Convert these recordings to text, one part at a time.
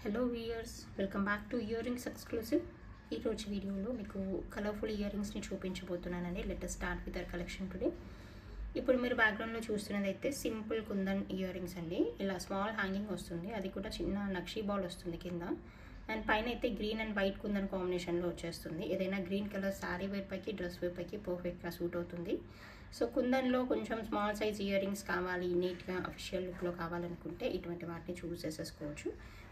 Hello viewers, welcome back to ear rings exclusive. ఈరోజు వీడియోలో మీకు కలర్ఫుల్ ఇయర్ రింగ్స్ని చూపించబోతున్నానండి. Let us start with our collection today. ఇప్పుడు మీరు బ్యాక్గ్రౌండ్లో చూస్తున్నది అయితే సింపుల్ కుందన్ ఇయర్ రింగ్స్ అండి. ఇలా స్మాల్ హ్యాంగింగ్ వస్తుంది, అది కూడా చిన్న నక్షీ బాల్ వస్తుంది కింద. అండ్ పైన అయితే గ్రీన్ అండ్ వైట్ కుందన్ కాంబినేషన్లో వచ్చేస్తుంది. ఏదైనా గ్రీన్ కలర్ శారీ వేర్ పైకి, డ్రెస్ వేర్ పైకి పర్ఫెక్ట్గా సూట్ అవుతుంది. సో కుందన్లో కొంచెం స్మాల్ సైజ్ ఇయర్ రింగ్స్ కావాలి, నీట్గా అఫిషియల్ లుక్లో కావాలనుకుంటే ఇటువంటి వాటిని చూస్ చేసేసుకోవచ్చు.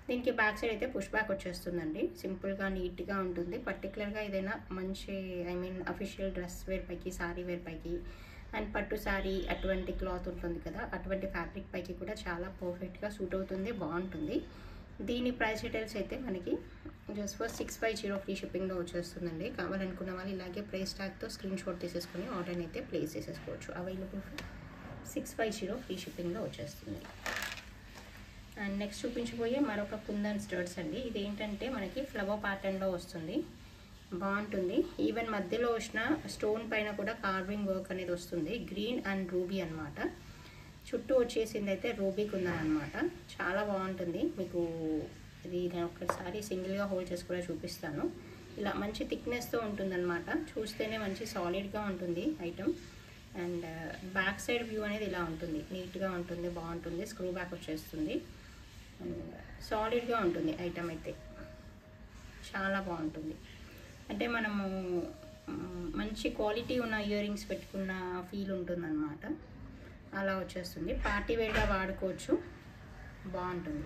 దీనికి బ్యాక్ సైడ్ అయితే పుష్ బ్యాక్ వచ్చేస్తుందండి. సింపుల్గా నీట్గా ఉంటుంది. పర్టికులర్గా ఏదైనా మంచి అఫిషియల్ డ్రెస్ వేర్ పైకి, శారీ వేర్ పైకి అండ్ పట్టు శారీ అటువంటి క్లాత్ ఉంటుంది కదా, అటువంటి ఫ్యాబ్రిక్ పైకి కూడా చాలా పర్ఫెక్ట్గా సూట్ అవుతుంది, బాగుంటుంది. దీని ప్రైస్ డీటెయిల్స్ అయితే మనకి జస్ట్ ఫర్ 650 ఫ్రీ షిప్పింగ్లో వచ్చేస్తుందండి. కావాలనుకున్న వాళ్ళు ఇలాగే ప్రైస్ ట్యాగ్తో స్క్రీన్ షాట్ తీసేసుకొని ఆర్డర్ అయితే ప్లేస్ చేసేసుకోవచ్చు. అవైలబుల్ ఫర్ 650 ఫ్రీ షిప్పింగ్లో వచ్చేస్తుంది. అండ్ నెక్స్ట్ చూపించబోయే మరొక కుందన్ స్టర్ట్స్ అండి. ఇది ఏంటంటే మనకి ఫ్లవర్ ప్యాటర్న్లో వస్తుంది, బాగుంటుంది. ఈవెన్ మధ్యలో వచ్చిన స్టోన్ పైన కూడా కార్వింగ్ వర్క్ అనేది వస్తుంది. గ్రీన్ అండ్ రూబీ అనమాట. చుట్టూ వచ్చేసింది అయితే రూబీ కుందన్ అనమాట. చాలా బాగుంటుంది. మీకు ఇది నేను ఒకసారి సింగిల్గా హోల్డ్ చేసి కూడా చూపిస్తాను. ఇలా మంచి థిక్నెస్తో ఉంటుందన్నమాట. చూస్తేనే మంచి సాలిడ్గా ఉంటుంది item. And back side view అనేది ఇలా ఉంటుంది, నీట్గా ఉంటుంది, బాగుంటుంది. స్క్రూ బ్యాక్ వచ్చేస్తుంది అండ్ సాలిడ్గా ఉంటుంది ఐటమ్ అయితే, చాలా బాగుంటుంది. అంటే మనము మంచి క్వాలిటీ ఉన్న ఇయర్ రింగ్స్ పెట్టుకున్న ఫీల్ ఉంటుందన్నమాట. అలా వచ్చేస్తుంది. పార్టీ వేర్గా వాడుకోవచ్చు, బాగుంటుంది.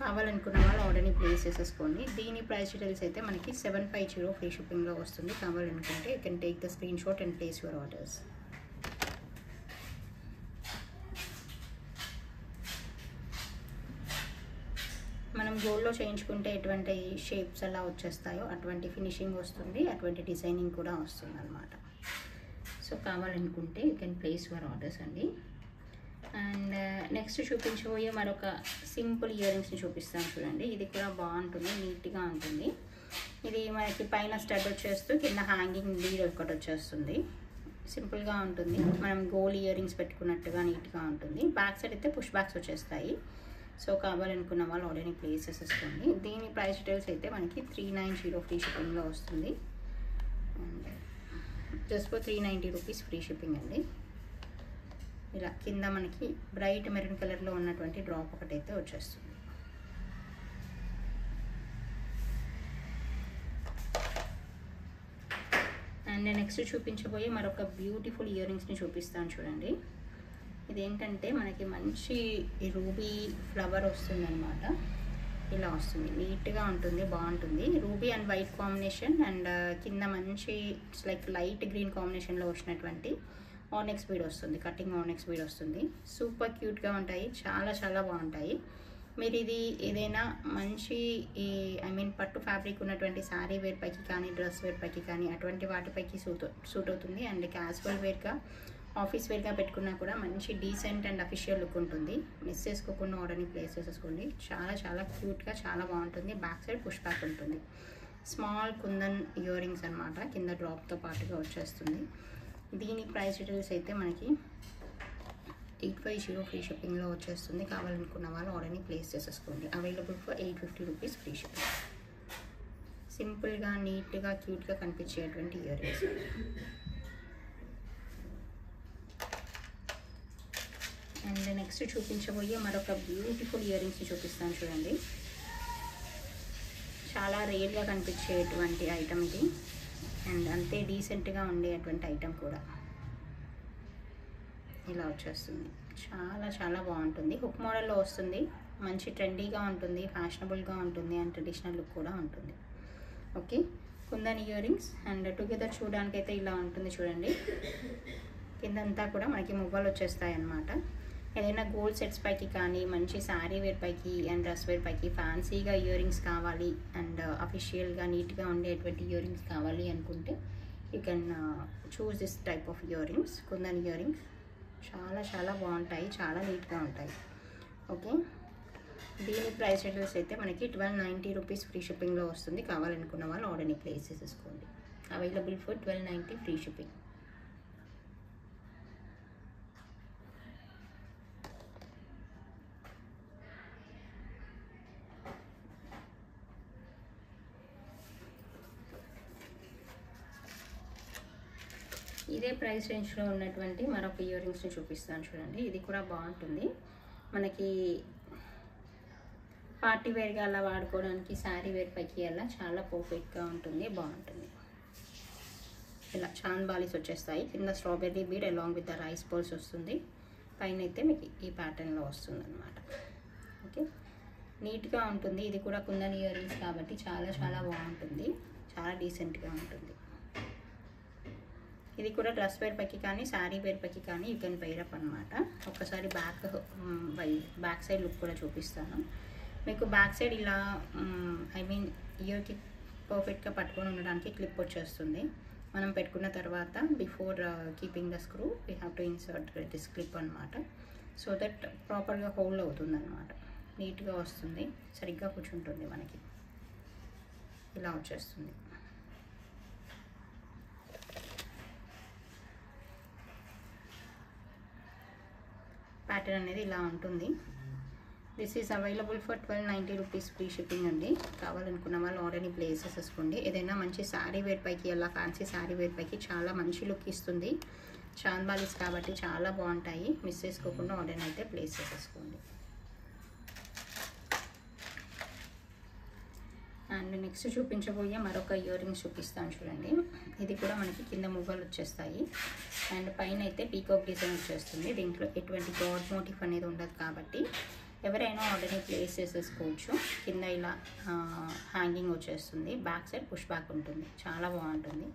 కావాలనుకున్న వాళ్ళు ఆర్డర్ని ప్లేస్ చేసేసుకోండి. దీని ప్రైస్ డీటెయిల్స్ అయితే మనకి 750 ఫ్రీ షిప్పింగ్లో వస్తుంది. కావాలనుకుంటే you can take the screen shot and place your orders. మనం గోల్డ్లో చేయించుకుంటే ఎటువంటి షేప్స్ అలా వచ్చేస్తాయో అటువంటి ఫినిషింగ్ వస్తుంది, అటువంటి డిజైనింగ్ కూడా వస్తుంది అనమాట. సో కావాలనుకుంటే you can place your orders అండి. అండ్ నెక్స్ట్ చూపించబోయే మరొక సింపుల్ ఇయర్ రింగ్స్ని చూపిస్తాను చూడండి. ఇది కూడా బాగుంటుంది, నీట్గా ఉంటుంది. ఇది మనకి పైన స్టడ్ వచ్చేస్తూ కింద హ్యాంగింగ్ లీడ్ ఒకటి వచ్చేస్తుంది. సింపుల్గా ఉంటుంది, మనం గోల్డ్ ఇయర్ రింగ్స్ పెట్టుకున్నట్టుగా నీట్గా ఉంటుంది. బ్యాక్ సైడ్ అయితే పుష్ బ్యాక్స్ వచ్చేస్తాయి. సో కావాలనుకున్న వాళ్ళు ఆర్డర్ని ప్లేస్ చేసేసుకోండి. దీని ప్రైస్ డీటెయిల్స్ అయితే మనకి 390 ఫ్రీ షిప్పింగ్లో వస్తుంది. And just for 390 rupees free shipping అండి. ఇలా కింద మనకి బ్రైట్ మెరూన్ కలర్లో ఉన్నటువంటి డ్రాప్ ఒకటైతే వచ్చేస్తుంది. అండ్ నెక్స్ట్ చూపించబోయే మరొక బ్యూటిఫుల్ ఇయర్ రింగ్స్ని చూపిస్తాను చూడండి. ఇదేంటంటే మనకి మంచి రూబీ ఫ్లవర్ వస్తుందన్నమాట. ఇలా వస్తుంది, నీట్గా ఉంటుంది, బాగుంటుంది. Ruby and white combination and కింద మంచి లైక్ లైట్ గ్రీన్ కాంబినేషన్లో వచ్చినటువంటి ఆర్నెక్స్ బీడ్ వస్తుంది, కటింగ్ ఆర్నెక్స్ బీడ్ వస్తుంది. సూపర్ క్యూట్గా ఉంటాయి, చాలా చాలా బాగుంటాయి. మీరు ఇది ఏదైనా మంచి పట్టు ఫ్యాబ్రిక్ ఉన్నటువంటి శారీ వేర్ పైకి కానీ, డ్రెస్ వేర్ పైకి కానీ అటువంటి వాటిపైకి సూట్ అవుతుంది. అండ్ క్యాజువల్ వేర్గా, ఆఫీస్ వేర్గా పెట్టుకున్నా కూడా మంచి డీసెంట్ అండ్ అఫిషియల్ లుక్ ఉంటుంది. మిస్ చేసుకోకుండా ఆర్డర్ని ప్లేస్ చేసేసుకోండి. చాలా చాలా క్యూట్గా, చాలా బాగుంటుంది. బ్యాక్ సైడ్ పుష్ బ్యాక్ ఉంటుంది. స్మాల్ కుందన్ ఇయర్ రింగ్స్ అనమాట, కింద డ్రాప్తో పాటుగా వచ్చేస్తుంది. దీని ప్రైస్ డీటెయిల్స్ అయితే మనకి 850 ఫ్రీ షిప్పింగ్లో వచ్చేస్తుంది. కావాలనుకున్న వాళ్ళు ఆర్డర్ని ప్లేస్ చేసేసుకోండి. Available for 850 rupees free shipping. సింపుల్గా, నీట్గా, క్యూట్గా కనిపించేటువంటి ఇయర్ రింగ్స్. అండ్ నెక్స్ట్ చూపించబోయే మరొక బ్యూటిఫుల్ ఇయర్ రింగ్స్ని చూపిస్తాను చూడండి. చాలా రేర్గా కనిపించేటువంటి ఐటమ్ ఇది అండ్ అంతే డీసెంట్గా ఉండేటువంటి ఐటమ్ కూడా. ఇలా వచ్చేస్తుంది, చాలా చాలా బాగుంటుంది. హుక్ మోడల్లో వస్తుంది, మంచి ట్రెండీగా ఉంటుంది, ఫ్యాషనబుల్గా ఉంటుంది అండ్ ట్రెడిషనల్ లుక్ కూడా ఉంటుంది. Okay, kundan ear rings and together చూడడానికైతే ఇలా ఉంటుంది చూడండి. కిందంతా కూడా మనకి మువ్వలు వచ్చేస్తాయి అన్నమాట. ఏదైనా గోల్డ్ సెట్స్ పైకి కానీ, మంచి శారీ వేర్ పైకి అండ్ డ్రెస్ వేర్ పైకి ఫ్యాన్సీగా ఇయర్ రింగ్స్ కావాలి అండ్ అఫిషియల్గా నీట్గా ఉండేటువంటి ఇయర్ రింగ్స్ కావాలి అనుకుంటే you can choose this type of ear rings. Kundan ear rings చాలా చాలా బాగుంటాయి, చాలా నీట్గా ఉంటాయి. ఓకే, దీని ప్రైస్ డీటెయిల్స్ అయితే మనకి 1290 రూపీస్ ఫ్రీ షిప్పింగ్లో వస్తుంది. కావాలనుకున్న వాళ్ళు ఆర్డర్ని ప్లేస్ చేసేసుకోండి. Available for 1290 free shipping. ఇదే ప్రైస్ రేంజ్లో ఉన్నటువంటి మరొక ఇయర్ రింగ్స్ని చూపిస్తాను చూడండి. ఇది కూడా బాగుంటుంది, మనకి పార్టీ వేర్గా అలా వాడుకోవడానికి, శారీ వేర్ పైకి అలా చాలా పర్ఫెక్ట్గా ఉంటుంది, బాగుంటుంది. ఇలా చాంద్ బాలీస్ వచ్చేస్తాయి, కింద strawberry bead along with the rice balls వస్తుంది, పైన అయితే మీకు ఈ ప్యాటర్న్లో వస్తుంది అనమాట. ఓకే, నీట్గా ఉంటుంది. ఇది కూడా కుందన్ ఇయర్ రింగ్స్ కాబట్టి చాలా చాలా బాగుంటుంది, చాలా డీసెంట్గా ఉంటుంది. ఇది కూడా డ్రెస్ వేర్ పైకి కానీ శారీ వేర్ పైకి కానీ యూ కెన్ పెయిర్ అప్ అనమాట. ఒక్కసారి బ్యాక్ సైడ్ లుక్ కూడా చూపిస్తాను మీకు. బ్యాక్ సైడ్ ఇలా ఐ మీన్ ఇయర్కి పర్ఫెక్ట్గా పట్టుకొని ఉండడానికి క్లిప్ వచ్చేస్తుంది. మనం పెట్టుకున్న తర్వాత before keeping the screw we have to insert this clip అనమాట. సో దట్ ప్రాపర్గా హోల్డ్ అవుతుంది అనమాట, నీట్గా వస్తుంది, సరిగ్గా కూర్చుంటుంది మనకి. ఇలా వచ్చేస్తుంది. ప్యాటర్న్ అనేది ఇలా ఉంటుంది. This is available for 1290 rupees free shipping అండి. కావాలనుకున్న వాళ్ళు ఆర్డర్ని ప్లేస్ చేసేసుకోండి. ఏదైనా మంచి శారీ వేర్ పైకి అలా ఫ్యాన్సీ శారీ వేర్ పైకి చాలా మంచి లుక్ ఇస్తుంది. చాంద్ బాలీస్ కాబట్టి చాలా బాగుంటాయి. మిస్ చేసుకోకుండా ఆర్డర్ని అయితే ప్లేస్ చేసేసుకోండి. అండ్ నెక్స్ట్ చూపించబోయే మరొక ఇయర్ రింగ్స్ చూపిస్తాను చూడండి. ఇది కూడా మనకి కింద మువ్వలు వచ్చేస్తాయి అండ్ పైన అయితే పీకాక్ డిజైన్ వచ్చేస్తుంది. దీంట్లో ఎటువంటి గాడ్ మోటిఫ్ అనేది ఉండదు కాబట్టి ఎవరైనా ఆర్డర్ని ప్లేస్ చేసేసుకోవచ్చు. కింద ఇలా హ్యాంగింగ్ వచ్చేస్తుంది, బ్యాక్ సైడ్ పుష్ బ్యాక్ ఉంటుంది, చాలా బాగుంటుంది.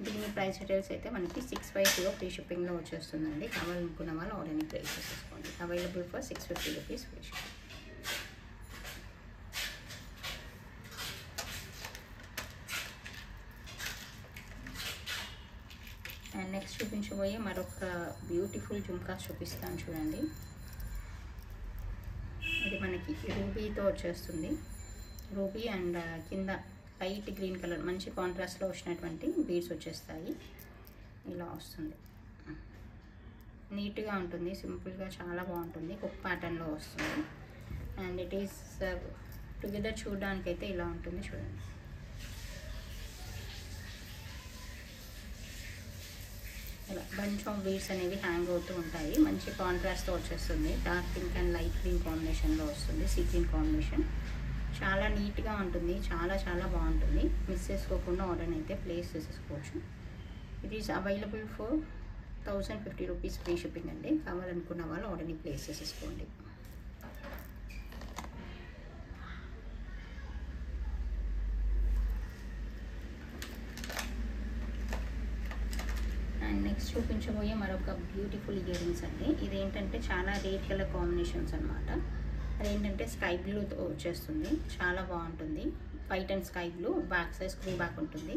దీని ప్రైస్ డీటెయిల్స్ అయితే మనకి 650 ఫ్రీ షిప్పింగ్లో వచ్చేస్తుందండి. కావాలనుకున్న వాళ్ళు ఆర్డర్ని ప్లేస్ చేసేసుకోండి. Available for 650 rupees free shipping. And next చూపించబోయే మరొక బ్యూటిఫుల్ జుమ్కాస్ చూపిస్తాను చూడండి. ఇది మనకి రూబీతో వచ్చేస్తుంది. రూబీ అండ్ కింద లైట్ గ్రీన్ కలర్ మంచి కాంట్రాస్ట్లో వచ్చినటువంటి బీడ్స్ వచ్చేస్తాయి. ఇలా వస్తుంది, నీట్గా ఉంటుంది, సింపుల్గా చాలా బాగుంటుంది. హుక్ ప్యాటర్న్లో వస్తుంది అండ్ ఇట్ ఈస్ టుగెదర్ చూడడానికి అయితే ఇలా ఉంటుంది చూడండి. ఇలా బంచ్ ఆఫ్ బీడ్స్ అనేవి హ్యాంగ్ అవుతూ ఉంటాయి. మంచి కాంట్రాస్ట్తో వచ్చేస్తుంది. Dark pink and light green కాంబినేషన్లో వస్తుంది, సీ గ్రీన్ కాంబినేషన్. చాలా నీట్గా ఉంటుంది, చాలా చాలా బాగుంటుంది. మిస్ చేసుకోకుండా ఆర్డర్ అయితే ప్లేస్ చేసేసుకోవచ్చు. It is available for 1050 rupees free shipping అండి. కావాలనుకున్న వాళ్ళు ఆర్డర్ని ప్లేస్ చేసేసుకోండి. అండ్ నెక్స్ట్ చూపించబోయే మరొక బ్యూటిఫుల్ ఇయర్ రింగ్స్ అండి. ఇదేంటంటే చాలా రేర్ కలర్ కాంబినేషన్స్ అనమాట. అదేంటంటే స్కై బ్లూతో వచ్చేస్తుంది, చాలా బాగుంటుంది. White and sky blue, back side screw back ఉంటుంది.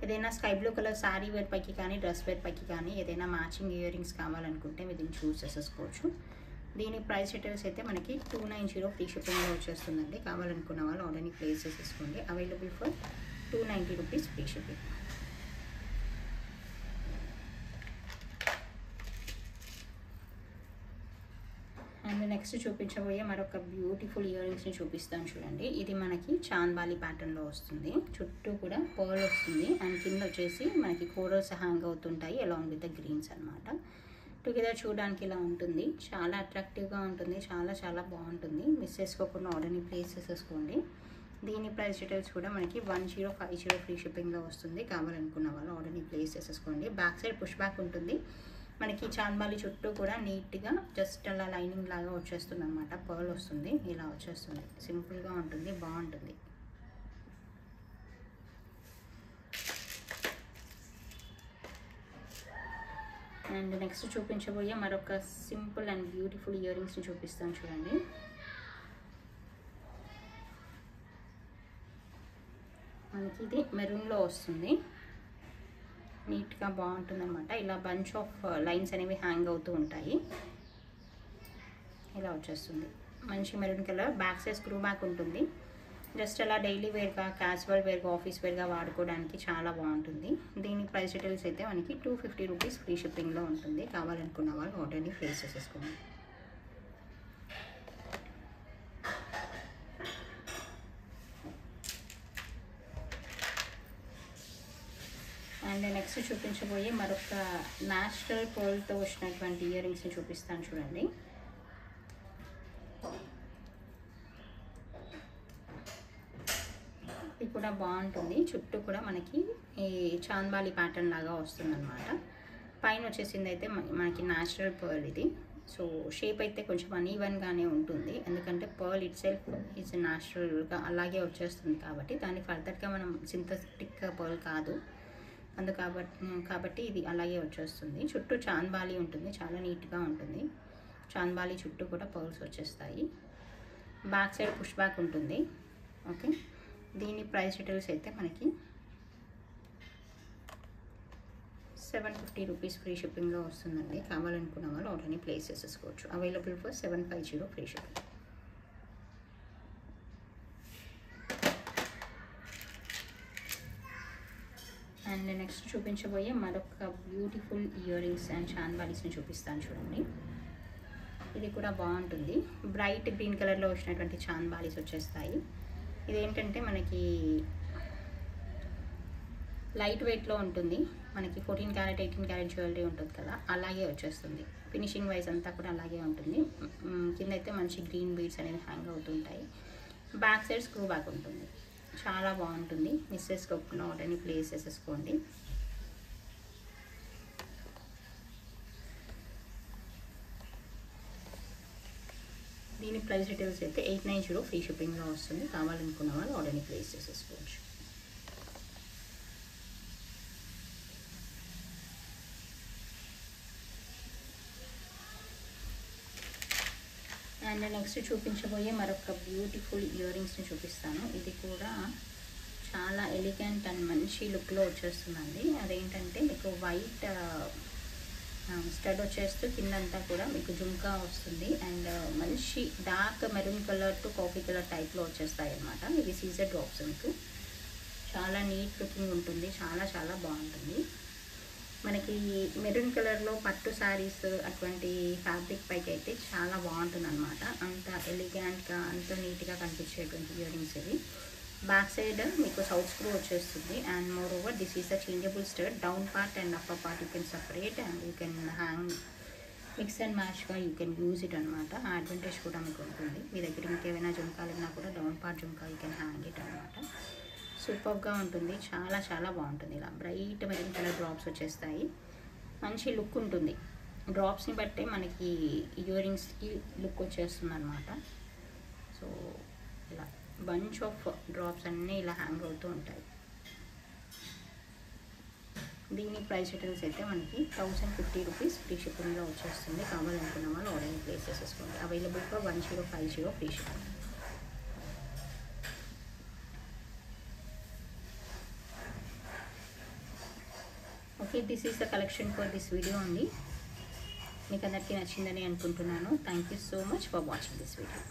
ఏదైనా sky blue colour sari wear పైకి కానీ డ్రెస్ వేర్ పైకి కానీ ఏదైనా మ్యాచింగ్ ఇయర్ రింగ్స్ కావాలనుకుంటే మీరు దీన్ని చూస్ చేసేసుకోవచ్చు. దీని ప్రైస్ డీటెయిల్స్ అయితే మనకి 290 ఫ్రీ షిప్పింగ్లో వచ్చేస్తుందండి. కావాలనుకున్న వాళ్ళు ఆర్డర్ని ప్లేస్ చేసేసుకోండి. Available for 290 rupees free shipping. And next చూపించబోయే మరొక బ్యూటిఫుల్ ఇయర్ రింగ్స్ని చూపిస్తాను చూడండి. ఇది మనకి చాంద్ బాలీ ప్యాటర్న్లో వస్తుంది. చుట్టూ కూడా పర్ల్ వస్తుంది అండ్ కింద వచ్చేసి మనకి కోరల్స్ హ్యాంగ్ అవుతుంటాయి అలాంగ్ విత్ ద గ్రీన్స్ అనమాట. టుగెదర్ చూడడానికి ఇలా ఉంటుంది, చాలా అట్రాక్టివ్గా ఉంటుంది, చాలా చాలా బాగుంటుంది. మిస్ చేసుకోకుండా ఆర్డర్ని ప్లేస్ చేసేసుకోండి. దీని ప్రైస్ డీటెయిల్స్ కూడా మనకి 1050 ఫ్రీ షిప్పింగ్లో వస్తుంది. కావాలనుకున్న వాళ్ళు ఆర్డర్ని ప్లేస్ చేసేసుకోండి. బ్యాక్ సైడ్ పుష్ బ్యాక్ ఉంటుంది. మనకి చాంద్ బాలీ చుట్టూ కూడా నీట్గా జస్ట్ అలా లైనింగ్ లాగా వచ్చేస్తుంది అనమాట. పర్ల్ వస్తుంది, ఇలా వచ్చేస్తుంది, సింపుల్గా ఉంటుంది, బాగుంటుంది. అండ్ నెక్స్ట్ చూపించబోయే మరొక సింపుల్ అండ్ బ్యూటిఫుల్ ఇయర్ రింగ్స్ని చూపిస్తాను చూడండి. మనకి ఇది మెరూన్లో వస్తుంది, నీట్గా బాగుంటుంది అనమాట. ఇలా బంచ్ ఆఫ్ లైన్స్ అనేవి హ్యాంగ్ అవుతూ ఉంటాయి. ఇలా వచ్చేస్తుంది, మంచి maroon colour. Back side screw back ఉంటుంది. జస్ట్ అలా డైలీ వేర్గా, క్యాజువల్ వేర్గా, ఆఫీస్ వేర్గా వాడుకోవడానికి చాలా బాగుంటుంది. దీని ప్రైస్ డీటెయిల్స్ అయితే మనకి 250 రూపీస్ ఫ్రీ షిప్పింగ్లో ఉంటుంది. కావాలనుకున్న వాళ్ళు ఆర్డర్ని ప్లేస్ చేసేసుకోండి. అండ్ నెక్స్ట్ చూపించబోయే మరొక న్యాచురల్ పర్ల్తో వచ్చినటువంటి ఇయర్ రింగ్స్ని చూపిస్తాను చూడండి. ఇది కూడా బాగుంటుంది. చుట్టూ కూడా మనకి ఈ చాంద్బాలి ప్యాటర్న్ లాగా వస్తుందన్నమాట. పైన వచ్చేసింది అయితే మనకి న్యాచురల్ పర్ల్ ఇది. సో షేప్ అయితే కొంచెం అన్ఈవెన్గానే ఉంటుంది, ఎందుకంటే పర్ల్ ఇట్ సెల్ఫ్ ఈజ్ న్యాచురల్గా అలాగే వచ్చేస్తుంది కాబట్టి. దాన్ని ఫర్దర్గా మనం సింథటిక్ పర్ల్ కాదు కాబట్టి ఇది అలాగే వచ్చేస్తుంది. చుట్టూ చాంద్బాలి ఉంటుంది, చాలా నీట్గా ఉంటుంది. చాంద్బాలి చుట్టూ కూడా పర్ల్స్ వచ్చేస్తాయి. బ్యాక్ సైడ్ పుష్ బ్యాక్ ఉంటుంది. ఓకే, దీని ప్రైస్ డీటెయిల్స్ అయితే మనకి 750 రూపీస్ ఫ్రీ షిప్పింగ్లో వస్తుందండి. కావాలనుకున్న వాళ్ళు ఆర్డర్ని ప్లేస్ చేసేసుకోవచ్చు. Available for 750 free shipping. And next చూపించబోయే మరొక బ్యూటిఫుల్ ఇయర్ రింగ్స్ అండ్ చాంద్బాలీస్ని చూపిస్తాను చూడండి. ఇది కూడా బాగుంటుంది. బ్రైట్ గ్రీన్ కలర్లో వచ్చినటువంటి చాంద్బాలీస్ వచ్చేస్తాయి. ఇదేంటంటే మనకి లైట్ వెయిట్లో ఉంటుంది. మనకి 14 క్యారెట్ 18 క్యారెట్ జ్యువెలరీ ఉంటుంది కదా, అలాగే వచ్చేస్తుంది. ఫినిషింగ్ వైజ్ అంతా కూడా అలాగే ఉంటుంది. కింద అయితే మంచి గ్రీన్ బీడ్స్ అనేవి హ్యాంగ్ అవుతుంటాయి. బ్యాక్ సైడ్ స్క్రూ బ్యాక్ ఉంటుంది. చాలా బాగుంటుంది. మిస్ చేసుకోకుండా ఆర్డర్ని ప్లేస్ చేసేసుకోండి. దీని ప్రైస్ డీటెయిల్స్ అయితే 890 ఫ్రీ షిప్పింగ్లో వస్తుంది. కావాలనుకున్న వాళ్ళు ఆర్డర్ని ప్లేస్ చేసేసుకోవచ్చు. అండ్ నెక్స్ట్ చూపించబోయే మరొక బ్యూటిఫుల్ ఇయర్ రింగ్స్ని చూపిస్తాను. ఇది కూడా చాలా ఎలిగెంట్ అండ్ మంచి లుక్లో వచ్చేస్తుందండి. అదేంటంటే మీకు వైట్ స్టడ్ వచ్చేస్తూ కిందంతా కూడా మీకు జుంకా వస్తుంది. అండ్ మంచి dark maroon colour to coffee colour టైప్లో వచ్చేస్తాయి అన్నమాట. ఇవి సీజర్ డ్రాప్స్. మీకు చాలా నీట్ లుకింగ్ ఉంటుంది. చాలా చాలా బాగుంటుంది. మనకి మెరూన్ కలర్లో పట్టు శారీస్ అటువంటి ఫ్యాబ్రిక్ పైకి అయితే చాలా బాగుంటుంది అనమాట. అంత ఎలిగెంట్గా అంత నీట్గా కనిపించేటువంటి ఇయర్ రింగ్స్ ఇవి. బ్యాక్ సైడ్ మీకు సౌత్ స్క్రూ వచ్చేస్తుంది. And moreover this is a changeable stud. Down part and upper part you can separate and you can hang mix and మ్యాచ్గా యూ కెన్ యూజ్ ఇట్ అనమాట. ఆ advantage కూడా మీకు ఉంటుంది. మీ దగ్గర ఇంకేమైనా జుంకాలు ఉన్నా కూడా down part jhumka you can hang it అనమాట. సూపర్గా ఉంటుంది. చాలా చాలా బాగుంటుంది. ఇలా బ్రైట్ మెరూన్ కలర్ డ్రాప్స్ వచ్చేస్తాయి. మంచి లుక్ ఉంటుంది. డ్రాప్స్ని బట్టే మనకి ఇయర్ రింగ్స్కి లుక్ వచ్చేస్తుంది అనమాట. సో ఇలా బంచ్ ఆఫ్ డ్రాప్స్ అన్నీ ఇలా హ్యాంగ్ అవుతూ ఉంటాయి. దీని ప్రైస్ డీటెయిల్స్ అయితే మనకి 1050 రూపీస్ ఫ్రీ షిప్పింగ్లో వచ్చేస్తుంది. కావాలనుకున్న వాళ్ళు ఆర్డర్ని ప్లేస్ చేసేసుకోండి. Available for 1050 free shipping. Okay, this is the collection for this video అండి. మీకు అందరికీ నచ్చిందని అనుకుంటున్నాను. Thank you so much for watching this video.